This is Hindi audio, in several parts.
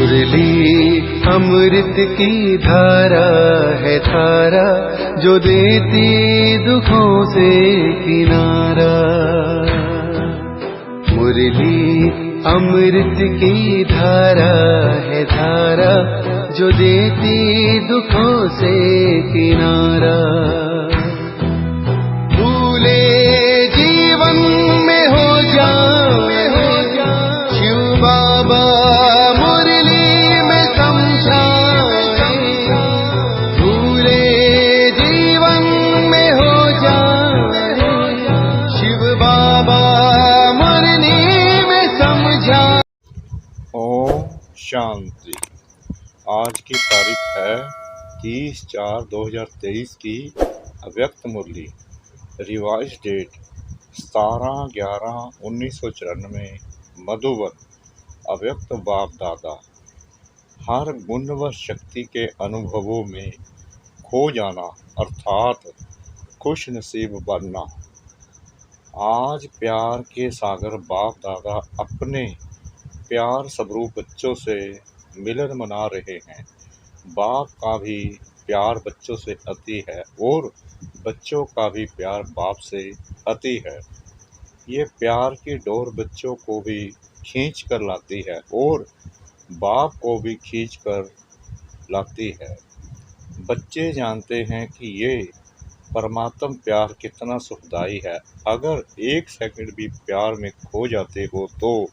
मुरली अमृत की धारा है धारा, जो देती दुखों से किनारा। मुरली अमृत की धारा है धारा, जो देती दुखों से किनारा। भूले जीवन में हो जाए शिव बाबा मुरली में समझाए। भूले जीवन में हो जाए शिव बाबा मुरली में समझाए। ओम शांति। आज की तारीख है 30/4/2023 की अव्यक्त मुरली। Revise date 17/11/1994 Madhuban. अव्यक्त बाप दादा। हर गुण व शक्ति के अनुभवों में खो जाना अर्थात खुश नसीब बनना। आज प्यार के सागर बाप दादा अपने प्यार स्वरूप बच्चों से मिलन मना रहे हैं। बाप का भी प्यार बच्चों से अति है और बच्चों का भी प्यार बाप से अति है। ये प्यार की डोर बच्चों को भी खींच कर लाती है और बाप को भी खींच कर लाती है। बच्चे जानते हैं कि ये परमात्म प्यार कितना सुखदाई है। अगर एक सेकंड भी प्यार में खो जाते हो तो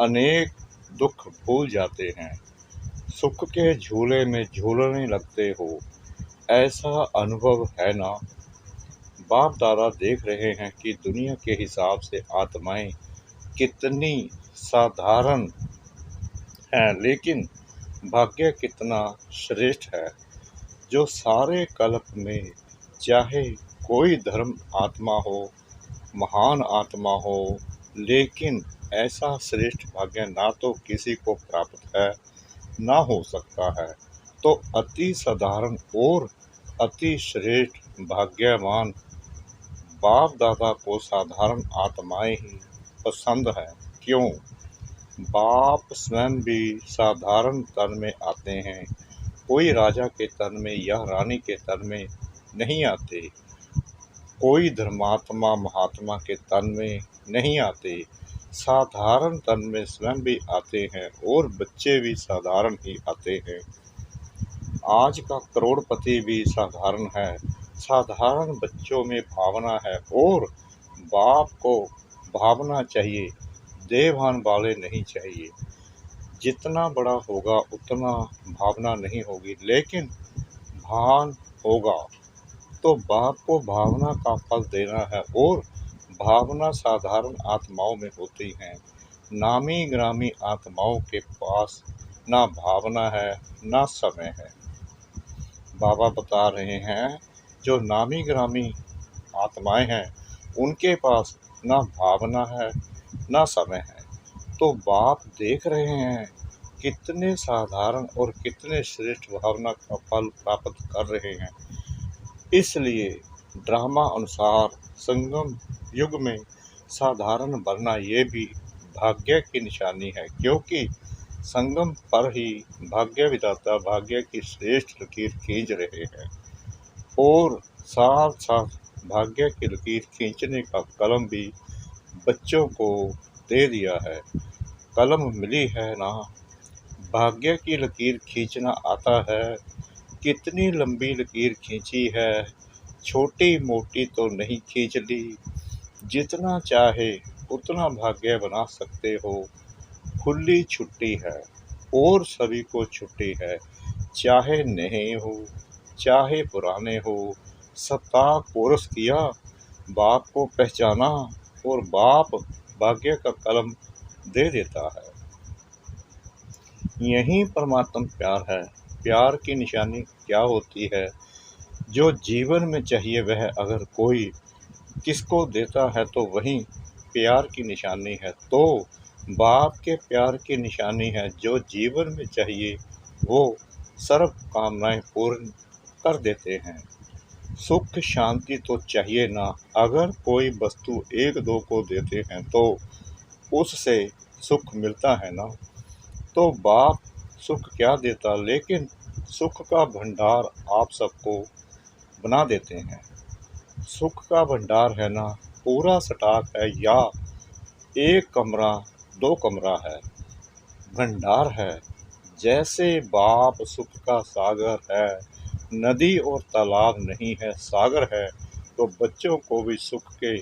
अनेक दुख भूल जाते हैं, सुख के झूले में झूलने लगते हो। ऐसा अनुभव है ना। बाप दादा देख रहे हैं कि दुनिया के हिसाब से आत्माएं कितनी साधारण हैं, लेकिन भाग्य कितना श्रेष्ठ है। जो सारे कल्प में चाहे कोई धर्म आत्मा हो, महान आत्मा हो, लेकिन ऐसा श्रेष्ठ भाग्य ना तो किसी को प्राप्त है ना हो सकता है। तो अति साधारण और अति श्रेष्ठ भाग्यवान बाप दादा को साधारण आत्माएं ही पसंद है। क्यों? बाप स्वयं भी साधारण तन में आते हैं। कोई राजा के तन में या रानी के तन में नहीं आते, कोई धर्मात्मा महात्मा के तन में नहीं आते। साधारण तन में स्वयं भी आते हैं और बच्चे भी साधारण ही आते हैं। आज का करोड़पति भी साधारण है। साधारण बच्चों में भावना है और बाप को भावना चाहिए, देभान वाले नहीं चाहिए। जितना बड़ा होगा उतना भावना नहीं होगी, लेकिन भान होगा तो बाप को भावना का फल देना है और भावना साधारण आत्माओं में होती है। नामी ग्रामी आत्माओं के पास ना भावना है ना समय है। बाबा बता रहे हैं जो नामी ग्रामी आत्माएं हैं उनके पास ना भावना है ना समय है। तो बाप देख रहे हैं कितने साधारण और कितने श्रेष्ठ भावना का फल प्राप्त कर रहे हैं। इसलिए ड्रामा अनुसार संगम युग में साधारण बनना ये भी भाग्य की निशानी है, क्योंकि संगम पर ही भाग्य विधाता भाग्य की श्रेष्ठ लकीर खींच रहे हैं और साथ साथ भाग्य की लकीर खींचने का कलम भी बच्चों को दे दिया है। कलम मिली है ना। भाग्य की लकीर खींचना आता है। कितनी लंबी लकीर खींची है, छोटी मोटी तो नहीं खींच ली। जितना चाहे उतना भाग्य बना सकते हो। खुली छुट्टी है और सभी को छुट्टी है, चाहे नए हो चाहे पुराने हो। सप्ताह कोर्स किया, बाप को पहचाना और बाप भाग्य का कलम दे देता है। यही परमात्म प्यार है। प्यार की निशानी क्या होती है? जो जीवन में चाहिए वह अगर कोई किसको देता है तो वही प्यार की निशानी है। तो बाप के प्यार की निशानी है, जो जीवन में चाहिए वो सर्व कामनाएं पूर्ण कर देते हैं। सुख शांति तो चाहिए ना। अगर कोई वस्तु एक दो को देते हैं तो उससे सुख मिलता है ना। तो बाप सुख क्या देता, लेकिन सुख का भंडार आप सबको बना देते हैं। सुख का भंडार है ना, पूरा स्टॉक है या एक कमरा दो कमरा है, भंडार है। जैसे बाप सुख का सागर है, नदी और तालाब नहीं है सागर है, तो बच्चों को भी सुख के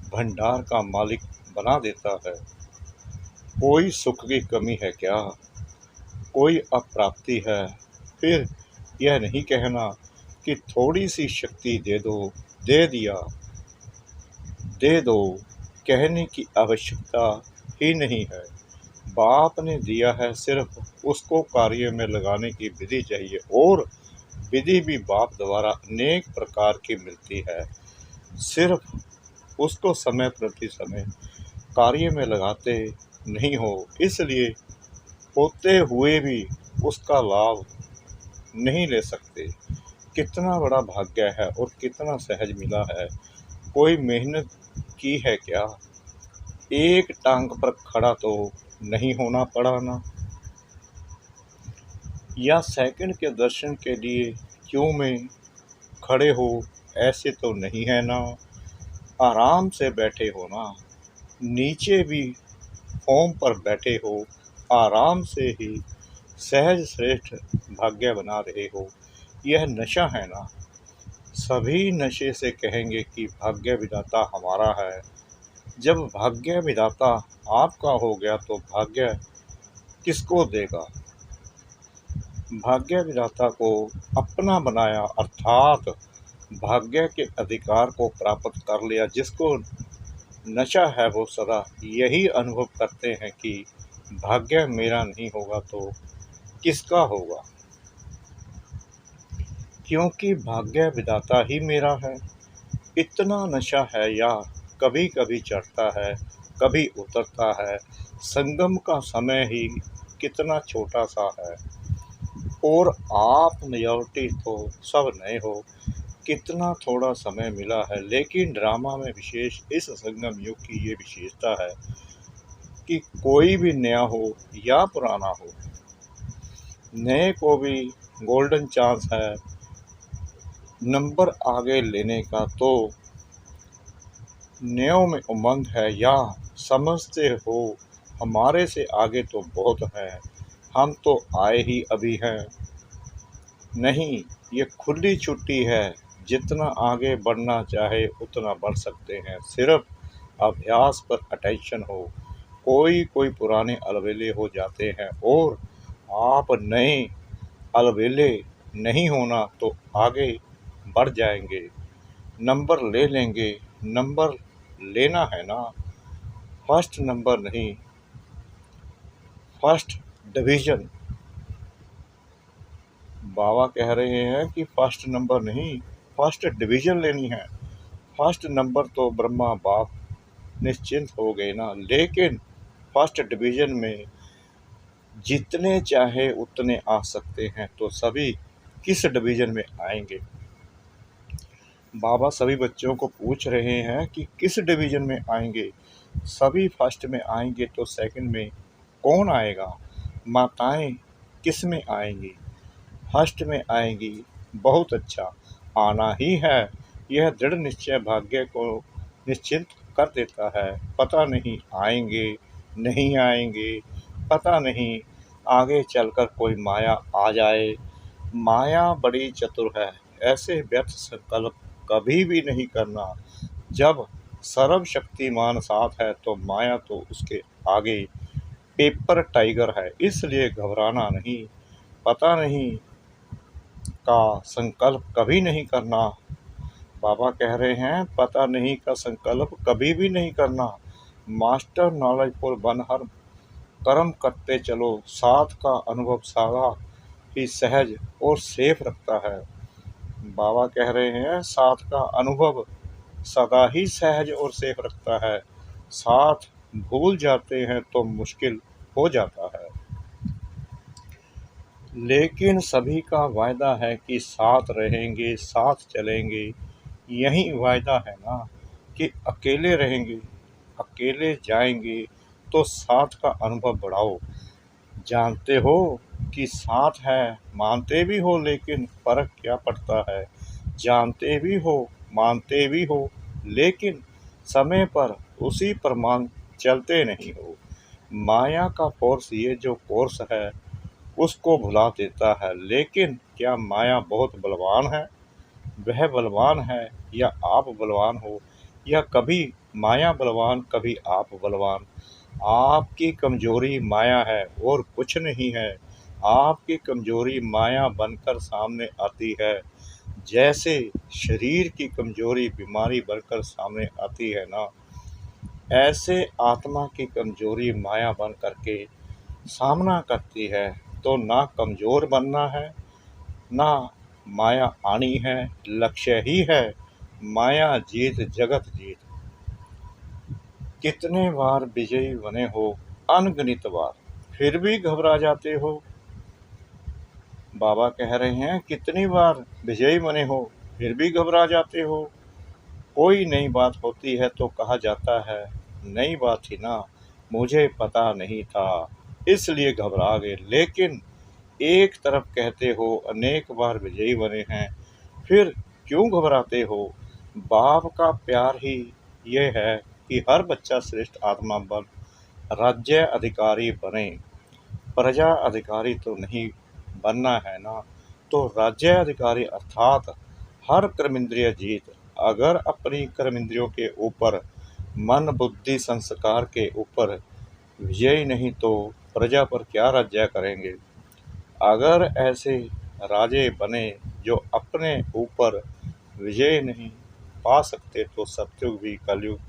भंडार का मालिक बना देता है। कोई सुख की कमी है क्या, कोई अप्राप्ति है, फिर यह नहीं कहना कि थोड़ी सी शक्ति दे दो, दे दिया, दे दो, कहने की आवश्यकता ही नहीं है। बाप ने दिया है, सिर्फ उसको कार्य में लगाने की विधि चाहिए, और विधि भी बाप द्वारा अनेक प्रकार की मिलती है। सिर्फ उसको समय प्रति समय कार्य में लगाते नहीं हो, इसलिए होते हुए भी उसका लाभ नहीं ले सकते। कितना बड़ा भाग्य है और कितना सहज मिला है। कोई मेहनत की है क्या, एक टांग पर खड़ा तो नहीं होना पड़ा ना, या सेकंड के दर्शन के लिए क्यों में खड़े हो, ऐसे तो नहीं है ना। आराम से बैठे हो ना, नीचे भी फॉर्म पर बैठे हो, आराम से ही सहज श्रेष्ठ भाग्य बना रहे हो। यह नशा है ना। सभी नशे से कहेंगे कि भाग्य विधाता हमारा है। जब भाग्य विधाता आपका हो गया तो भाग्य किसको देगा। भाग्य विधाता को अपना बनाया, अर्थात भाग्य के अधिकार को प्राप्त कर लिया। जिसको नशा है वो सदा यही अनुभव करते हैं कि भाग्य मेरा नहीं होगा तो किसका होगा, क्योंकि भाग्य विधाता ही मेरा है। इतना नशा है या कभी कभी चढ़ता है, कभी उतरता है। संगम का समय ही कितना छोटा सा है, और आप मेजॉरिटी तो सब नए हो। कितना थोड़ा समय मिला है, लेकिन ड्रामा में विशेष इस संगम युग की ये विशेषता है कि कोई भी नया हो या पुराना हो, नए को भी गोल्डन चांस है नंबर आगे लेने का। तो नयों में उमंग है, या समझते हो हमारे से आगे तो बहुत हैं, हम तो आए ही अभी हैं। नहीं, ये खुली छुट्टी है, जितना आगे बढ़ना चाहे उतना बढ़ सकते हैं, सिर्फ अभ्यास पर अटेंशन हो। कोई कोई पुराने अलबेले हो जाते हैं, और आप नए अलबेले नहीं होना तो आगे बढ़ जाएंगे, नंबर ले लेंगे। नंबर लेना है ना, फर्स्ट नंबर नहीं, फर्स्ट डिवीज़न। बाबा कह रहे हैं कि फर्स्ट नंबर नहीं, फर्स्ट डिवीज़न लेनी है। फर्स्ट नंबर तो ब्रह्मा बाप निश्चिंत हो गए ना, लेकिन फर्स्ट डिवीज़न में जितने चाहे उतने आ सकते हैं, तो सभी किस डिवीज़न में आएंगे। बाबा सभी बच्चों को पूछ रहे हैं कि किस डिवीज़न में आएंगे। सभी फर्स्ट में आएंगे तो सेकंड में कौन आएगा। माताएं किस में आएंगी, फर्स्ट में आएंगी। बहुत अच्छा, आना ही है। यह दृढ़ निश्चय भाग्य को निश्चिंत कर देता है। पता नहीं आएंगे नहीं आएंगे, पता नहीं आगे चलकर कोई माया आ जाए। माया बड़ी चतुर है, ऐसे व्यर्थ संकल्प कभी भी नहीं करना। जब सर्वशक्तिमान साथ है तो माया तो उसके आगे पेपर टाइगर है, इसलिए घबराना नहीं। पता नहीं का संकल्प कभी नहीं करना। बाबा कह रहे हैं पता नहीं का संकल्प कभी भी नहीं करना। मास्टर नॉलेजफुल बन हर कर्म करते चलो, साथ का अनुभव सारा ही सहज और सेफ रखता है। बाबा कह रहे हैं साथ का अनुभव सदा ही सहज और सेफ रखता है। साथ भूल जाते हैं तो मुश्किल हो जाता है, लेकिन सभी का वायदा है कि साथ रहेंगे, साथ चलेंगे। यही वायदा है ना कि अकेले रहेंगे, अकेले जाएंगे तो साथ का अनुभव बढ़ाओ। जानते हो कि साथ है, मानते भी हो लेकिन फर्क क्या पड़ता है, जानते भी हो, मानते भी हो, लेकिन समय पर उसी पर मान चलते नहीं हो। माया का फोर्स ये जो कोर्स है उसको भुला देता है, लेकिन क्या माया बहुत बलवान है? वह बलवान है या आप बलवान हो, या कभी माया बलवान कभी आप बलवान। आपकी कमजोरी माया है और कुछ नहीं है। आपकी कमजोरी माया बनकर सामने आती है, जैसे शरीर की कमजोरी बीमारी बनकर सामने आती है ना, ऐसे आत्मा की कमजोरी माया बन करके सामना करती है। तो ना कमजोर बनना है, ना माया आनी है, लक्ष्य ही है माया जीत जगत जीत। कितने बार विजयी बने हो, अनगिनत बार, फिर भी घबरा जाते हो। बाबा कह रहे हैं कितनी बार विजयी बने हो, फिर भी घबरा जाते हो। कोई नई बात होती है तो कहा जाता है नई बात थी ना, मुझे पता नहीं था इसलिए घबरा गए। लेकिन एक तरफ कहते हो अनेक बार विजयी बने हैं, फिर क्यों घबराते हो? बाप का प्यार ही ये है कि हर बच्चा श्रेष्ठ आत्मा बन राज्य अधिकारी बने। प्रजा अधिकारी तो नहीं बनना है ना, तो राज्य अधिकारी अर्थात हर कर्मेंद्रिय जीत। अगर अपनी कर्मेंद्रियों के ऊपर, मन बुद्धि संस्कार के ऊपर विजयी नहीं तो प्रजा पर क्या राज्य करेंगे? अगर ऐसे राजे बने जो अपने ऊपर विजय नहीं पा सकते तो सतयुग भी कलयुग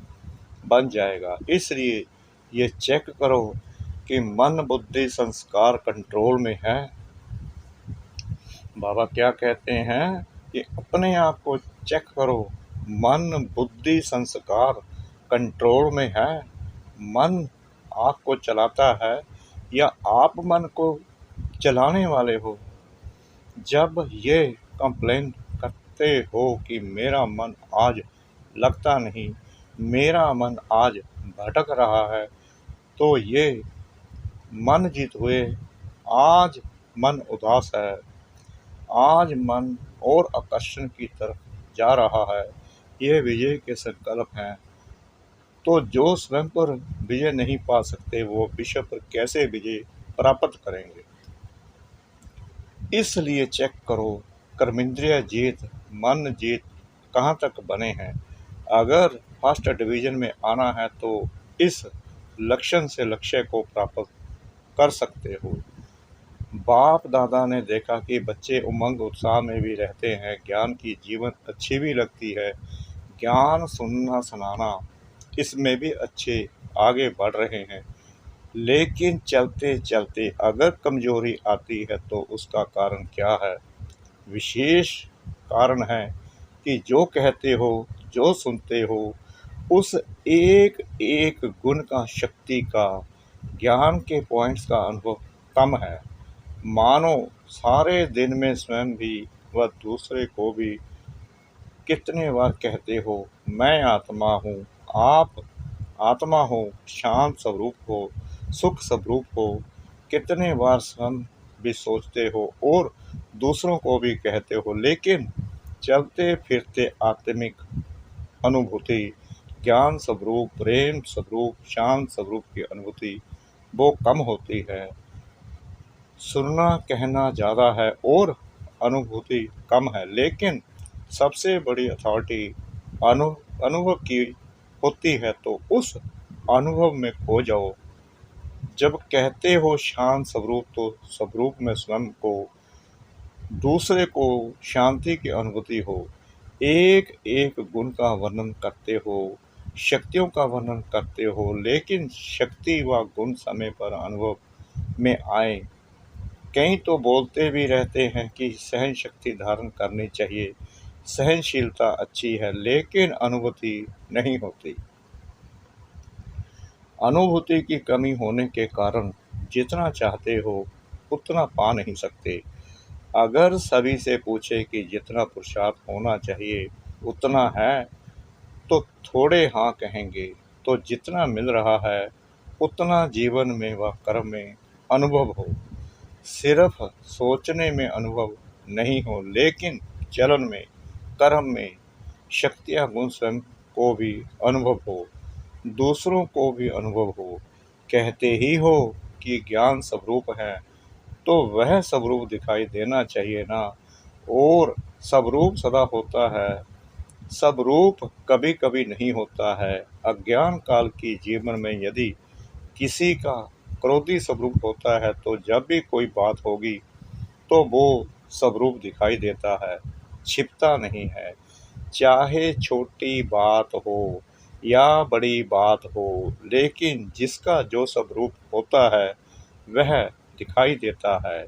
बन जाएगा। इसलिए ये चेक करो कि मन बुद्धि संस्कार कंट्रोल में है। बाबा क्या कहते हैं कि अपने आप को चेक करो, मन बुद्धि संस्कार कंट्रोल में है। मन आपको चलाता है या आप मन को चलाने वाले हो? जब ये कंप्लेन करते हो कि मेरा मन आज लगता नहीं, मेरा मन आज भटक रहा है, तो ये मन जीत हुए। आज मन उदास है, आज मन और आकर्षण की तरफ जा रहा है, ये विजय के संकल्प हैं। तो जो स्वयं पर विजय नहीं पा सकते वो विश्व पर कैसे विजय प्राप्त करेंगे? इसलिए चेक करो, कर्मेंद्रिय जीत, मन जीत कहाँ तक बने हैं। अगर फर्स्ट डिवीजन में आना है तो इस लक्षण से लक्ष्य को प्राप्त कर सकते हो। बाप दादा ने देखा कि बच्चे उमंग उत्साह में भी रहते हैं, ज्ञान की जीवन अच्छी भी लगती है, ज्ञान सुनना सुनाना इसमें भी अच्छे आगे बढ़ रहे हैं। लेकिन चलते चलते अगर कमजोरी आती है तो उसका कारण क्या है? विशेष कारण है कि जो कहते हो, जो सुनते हो, उस एक एक गुण का, शक्ति का, ज्ञान के पॉइंट्स का अनुभव कम है। मानो सारे दिन में स्वयं भी व दूसरे को भी कितने बार कहते हो मैं आत्मा हूँ, आप आत्मा हो, शांत स्वरूप हो, सुख स्वरूप हो। कितने बार स्वयं भी सोचते हो और दूसरों को भी कहते हो, लेकिन चलते फिरते आत्मिक अनुभूति, ज्ञान स्वरूप, प्रेम स्वरूप, शांत स्वरूप की अनुभूति वो कम होती है। सुनना कहना ज़्यादा है और अनुभूति कम है। लेकिन सबसे बड़ी अथॉरिटी अनुभव की होती है, तो उस अनुभव में खो जाओ। जब कहते हो शांत स्वरूप तो स्वरूप में स्वयं को, दूसरे को शांति की अनुभूति हो। एक एक गुण का वर्णन करते हो, शक्तियों का वर्णन करते हो, लेकिन शक्ति व गुण समय पर अनुभव में आए। कई तो बोलते भी रहते हैं कि सहन शक्ति धारण करनी चाहिए, सहनशीलता अच्छी है, लेकिन अनुभूति नहीं होती। अनुभूति की कमी होने के कारण जितना चाहते हो उतना पा नहीं सकते। अगर सभी से पूछे कि जितना पुरुषार्थ होना चाहिए उतना है तो थोड़े हाँ कहेंगे। तो जितना मिल रहा है उतना जीवन में व कर्म में अनुभव हो। सिर्फ सोचने में अनुभव नहीं हो, लेकिन चलन में, कर्म में शक्तियाँ गुण स्वयं को भी अनुभव हो, दूसरों को भी अनुभव हो। कहते ही हो कि ज्ञान स्वरूप है, तो वह स्वरूप दिखाई देना चाहिए ना। और स्वरूप सदा होता है, स्वरूप कभी कभी नहीं होता है। अज्ञान काल की जीवन में यदि किसी का क्रोधी स्वरूप होता है, तो जब भी कोई बात होगी तो वो स्वरूप दिखाई देता है, छिपता नहीं है। चाहे छोटी बात हो या बड़ी बात हो, लेकिन जिसका जो स्वरूप होता है वह दिखाई देता है।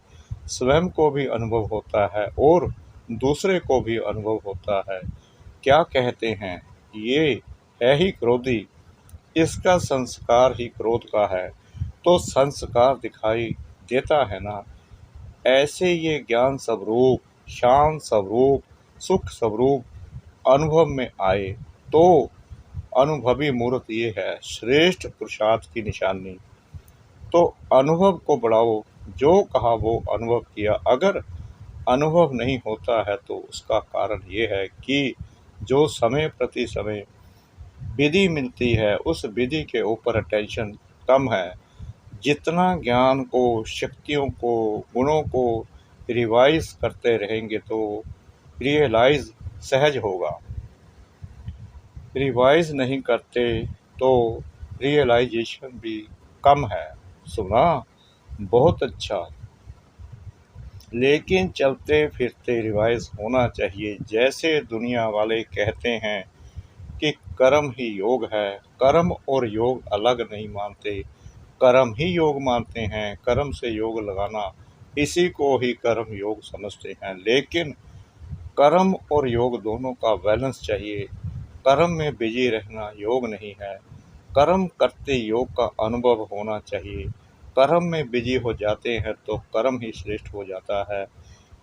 स्वयं को भी अनुभव होता है और दूसरे को भी अनुभव होता है। क्या कहते हैं, ये है ही क्रोधी, इसका संस्कार ही क्रोध का है, तो संस्कार दिखाई देता है ना। ऐसे ये ज्ञान स्वरूप, शांत स्वरूप, सुख स्वरूप अनुभव में आए तो अनुभवी मूर्त ये है श्रेष्ठ पुरुषार्थ की निशानी। तो अनुभव को बढ़ाओ, जो कहा वो अनुभव किया। अगर अनुभव नहीं होता है तो उसका कारण ये है कि जो समय प्रति समय विधि मिलती है, उस विधि के ऊपर अटेंशन कम है। जितना ज्ञान को, शक्तियों को, गुणों को रिवाइज करते रहेंगे तो रियलाइज सहज होगा। रिवाइज नहीं करते तो रियलाइजेशन भी कम है। सुना, बहुत अच्छा, लेकिन चलते फिरते रिवाइज होना चाहिए। जैसे दुनिया वाले कहते हैं कि कर्म ही योग है, कर्म और योग अलग नहीं मानते, कर्म ही योग मानते हैं। कर्म से योग लगाना, इसी को ही कर्म योग समझते हैं। लेकिन कर्म और योग दोनों का बैलेंस चाहिए। कर्म में बिजी रहना योग नहीं है। कर्म करते योग का अनुभव होना चाहिए। कर्म में बिजी हो जाते हैं तो कर्म ही श्रेष्ठ हो जाता है,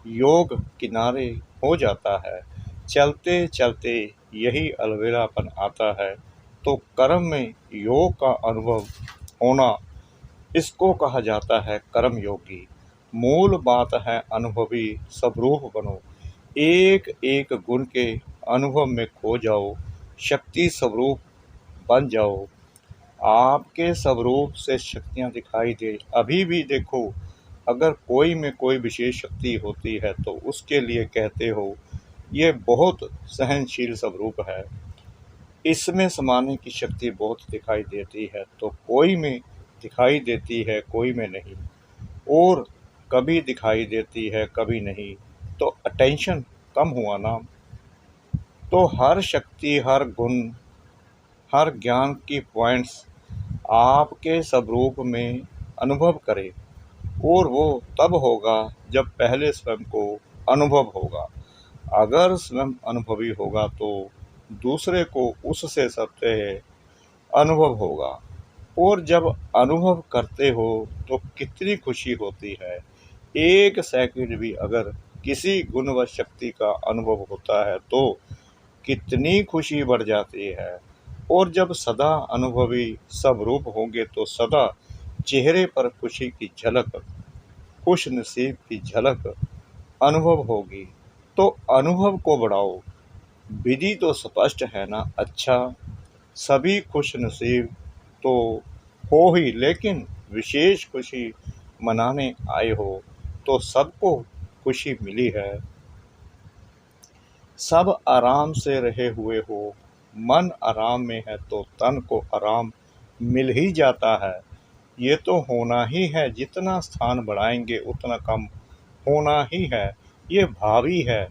योग किनारे हो जाता है। चलते चलते यही अलबेलापन आता है, तो कर्म में योग का अनुभव होना, इसको कहा जाता है कर्म योगी। मूल बात है अनुभवी स्वरूप बनो, एक एक गुण के अनुभव में खो जाओ, शक्ति स्वरूप बन जाओ। आपके स्वरूप से शक्तियाँ दिखाई दे। अभी भी देखो, अगर कोई में कोई विशेष शक्ति होती है तो उसके लिए कहते हो ये बहुत सहनशील स्वरूप है, इसमें समाने की शक्ति बहुत दिखाई देती है। तो कोई में दिखाई देती है, कोई में नहीं, और कभी दिखाई देती है कभी नहीं, तो अटेंशन कम हुआ ना। तो हर शक्ति, हर गुण, हर ज्ञान की पॉइंट्स आपके स्वरूप में अनुभव करें, और वो तब होगा जब पहले स्वयं को अनुभव होगा। अगर स्वयं अनुभवी होगा तो दूसरे को उससे सबसे अनुभव होगा। और जब अनुभव करते हो तो कितनी खुशी होती है। एक सेकंड भी अगर किसी गुण व शक्ति का अनुभव होता है तो कितनी खुशी बढ़ जाती है। और जब सदा अनुभवी स्वरूप होंगे तो सदा चेहरे पर खुशी की झलक, खुश नसीब की झलक अनुभव होगी। तो अनुभव को बढ़ाओ। विधि तो स्पष्ट है ना। अच्छा, सभी खुश नसीब तो हो ही, लेकिन विशेष खुशी मनाने आए हो तो सबको खुशी मिली है। सब आराम से रहे हुए हो, मन आराम में है तो तन को आराम मिल ही जाता है। ये तो होना ही है, जितना स्थान बढ़ाएंगे उतना कम होना ही है। ये भावी है,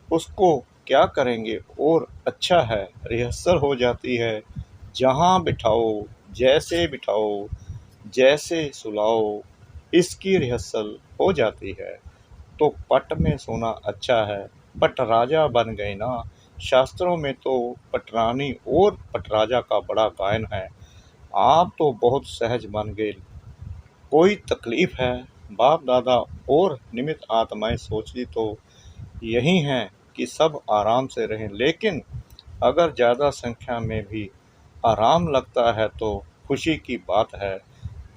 उसको क्या करेंगे। और अच्छा है, रिहर्सल हो जाती है। जहाँ बिठाओ, जैसे बिठाओ, जैसे सुलाओ, इसकी रिहर्सल हो जाती है। तो पट में सोना अच्छा है। पट राजा बन गए ना। शास्त्रों में तो पटरानी और पटराजा का बड़ा गायन है। आप तो बहुत सहज बन गए। कोई तकलीफ है, बाप दादा और निमित्त आत्माएं सोचती तो यही हैं कि सब आराम से रहें। लेकिन अगर ज़्यादा संख्या में भी आराम लगता है तो खुशी की बात है।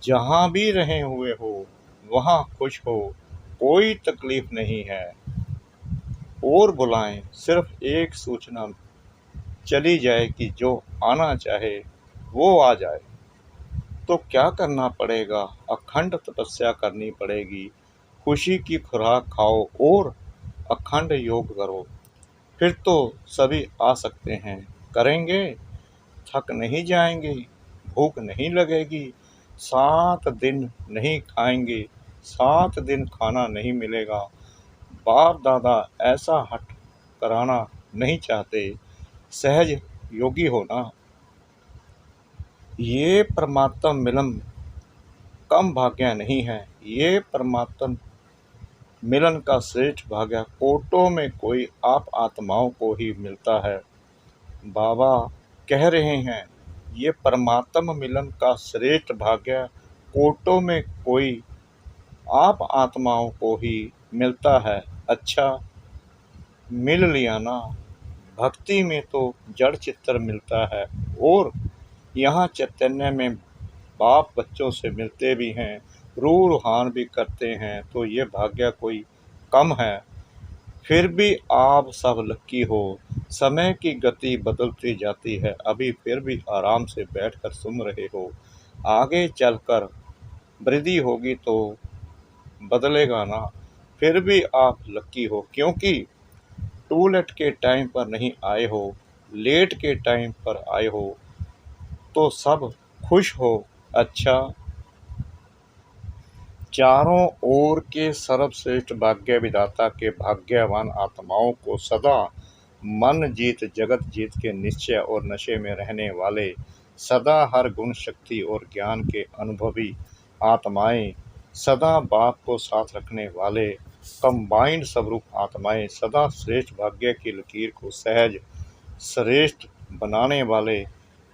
जहाँ भी रहे हुए हो, वहाँ खुश हो, कोई तकलीफ नहीं है। और बुलाएं, सिर्फ एक सूचना चली जाए कि जो आना चाहे वो आ जाए। तो क्या करना पड़ेगा? अखंड तपस्या करनी पड़ेगी, खुशी की खुराक खाओ और अखंड योग करो, फिर तो सभी आ सकते हैं। करेंगे, थक नहीं जाएंगे, भूख नहीं लगेगी, 7 दिन नहीं खाएंगे, 7 दिन खाना नहीं मिलेगा। बाप दादा ऐसा हट कराना नहीं चाहते, सहज योगी होना। ये परमात्म मिलन कम भाग्य नहीं है, ये परमात्म मिलन का श्रेष्ठ भाग्य कोटों में कोई आप आत्माओं को ही मिलता है। बाबा कह रहे हैं, ये परमात्म मिलन का श्रेष्ठ भाग्य कोटों में कोई आप आत्माओं को ही मिलता है। अच्छा, मिल लिया ना। भक्ति में तो जड़ चित्तर मिलता है और यहाँ चैतन्य में बाप बच्चों से मिलते भी हैं, रूह रूहान भी करते हैं। तो ये भाग्य कोई कम है? फिर भी आप सब लकी हो। समय की गति बदलती जाती है, अभी फिर भी आराम से बैठकर सुन रहे हो। आगे चलकर वृद्धि होगी तो बदलेगा ना। फिर भी आप लकी हो, क्योंकि टू लेट के टाइम पर नहीं आए हो, लेट के टाइम पर आए हो। तो सब खुश हो। अच्छा, चारों ओर के सर्वश्रेष्ठ भाग्य विधाता के भाग्यवान आत्माओं को सदा मन जीत जगत जीत के निश्चय और नशे में रहने वाले, सदा हर गुण शक्ति और ज्ञान के अनुभवी आत्माएं, सदा बाप को साथ रखने वाले कंबाइंड स्वरूप आत्माएं, सदा श्रेष्ठ भाग्य की लकीर को सहज श्रेष्ठ बनाने वाले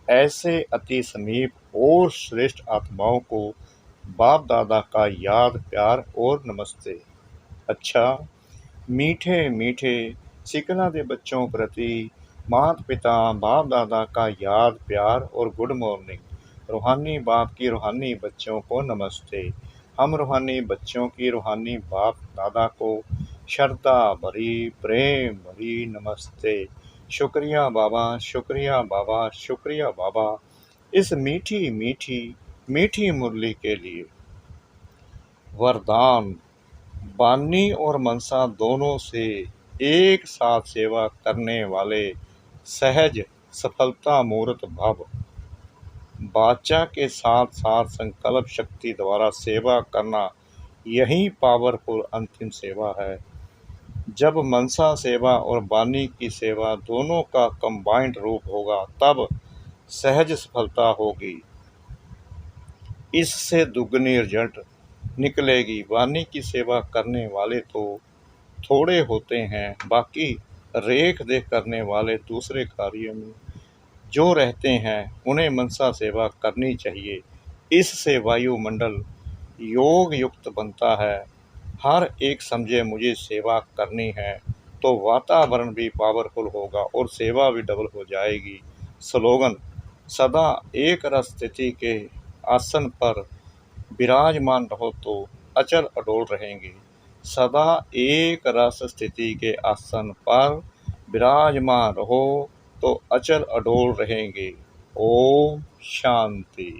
ऐसे अति समीप और श्रेष्ठ आत्माओं को बाप दादा का याद प्यार और नमस्ते। अच्छा, मीठे मीठे सिकना दे बच्चों प्रति माता पिता बाप दादा का याद प्यार और गुड मॉर्निंग। रूहानी बाप की रूहानी बच्चों को नमस्ते। हम रूहानी बच्चों की रूहानी बाप दादा को श्रद्धा भरी प्रेम भरी नमस्ते। शुक्रिया बाबा, शुक्रिया बाबा, शुक्रिया बाबा, इस मीठी मीठी मीठी मुरली के लिए। वरदान, बानी और मनसा दोनों से एक साथ सेवा करने वाले सहज सफलता मूर्त भव। बाचा के साथ साथ संकल्प शक्ति द्वारा सेवा करना, यही पावरफुल अंतिम सेवा है। जब मनसा सेवा और बानी की सेवा दोनों का कंबाइंड रूप होगा, तब सहज सफलता होगी। इससे दुगनी रिजल्ट निकलेगी। वाणी की सेवा करने वाले तो थोड़े होते हैं, बाकी रेख देख करने वाले दूसरे कार्यों में जो रहते हैं उन्हें मनसा सेवा करनी चाहिए। इससे वायुमंडल योग युक्त बनता है। हर एक समझे मुझे सेवा करनी है, तो वातावरण भी पावरफुल होगा और सेवा भी डबल हो जाएगी। स्लोगन, सदा एक रस स्थिति के आसन पर विराजमान रहो तो अचल अडोल रहेंगे। सदा एक रस स्थिति के आसन पर विराजमान रहो तो अचल अडोल रहेंगे। ओम शांति।